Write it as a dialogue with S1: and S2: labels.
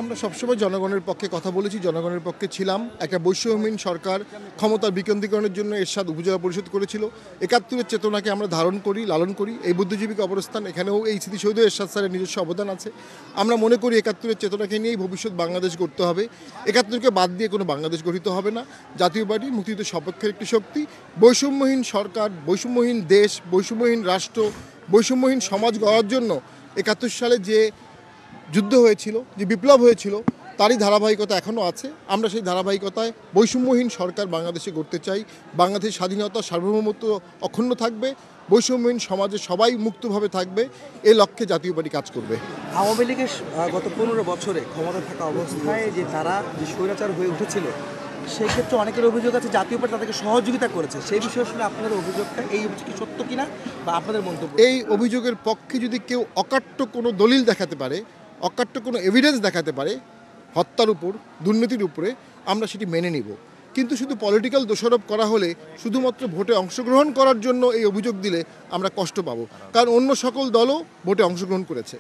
S1: আমরা সবসময় জনগণের পক্ষে কথা বলেছি, জনগণের পক্ষে ছিলাম। একটা বৈষম্যহীন সরকার ক্ষমতার বিকেন্দ্রীকরণের জন্য এরশাদ উপজেলা পরিষদ করেছিল। ৭১-এর চেতনাকে আমরা ধারণ করি, লালন করি। এই বুদ্ধিজীবী কবরস্থান, এখানেও এই স্মৃতিসৌধে এরশাদ স্যারের নিজস্ব অবদান আছে। আমরা মনে করি ৭১-এর চেতনাকে নিয়েই ভবিষ্যৎ বাংলাদেশ গড়তে হবে। ৭১-কে বাদ দিয়ে কোনো বাংলাদেশ গঠিত হবে না। জাতীয় পার্টি মুক্তিযুদ্ধের সপক্ষের একটি শক্তি। বৈষম্যহীন সরকার, বৈষম্যহীন দেশ, বৈষম্যহীন রাষ্ট্র, বৈষম্যহীন সমাজ গড়ার জন্য ৭১ সালে যে যুদ্ধ হয়েছিল, যে বিপ্লব হয়েছিল, তারই ধারাবাহিকতা এখনও আছে। আমরা সেই ধারাবাহিকতায় বৈষম্যহীন সরকার বাংলাদেশে গড়তে চাই। বাংলাদেশের স্বাধীনতা, সার্বভৌমত্ব অক্ষুণ্ণ থাকবে, বৈষম্যহীন সমাজে সবাই মুক্তভাবে থাকবে, এই লক্ষ্যে জাতীয় পার্টি কাজ করবে।
S2: আওয়ামী লীগের গত ১৫ বছরে ক্ষমতা থাকা অবস্থায় যে তারা যে স্বৈরাচার হয়ে উঠেছিল, সেই ক্ষেত্রে অনেকের অভিযোগ আছে জাতীয় পার্টি তাদেরকে সহযোগিতা করেছে। সেই বিষয়ে আসলে আপনাদের অভিযোগটা এই কি সত্য কিনা বা আপনাদের মন্তব্য?
S1: এই অভিযোগের পক্ষে যদি কেউ অকাট্য কোনো দলিল দেখাতে পারে, অকাট্য কোনো এভিডেন্স দেখাতে পারে হত্যার উপর, দুর্নীতির উপরে, আমরা সেটি মেনে নিব। কিন্তু শুধু পলিটিক্যাল দোষারোপ করা হলে, শুধুমাত্র ভোটে অংশগ্রহণ করার জন্য এই অভিযোগ দিলে আমরা কষ্ট পাবো, কারণ অন্য সকল দলও ভোটে অংশগ্রহণ করেছে।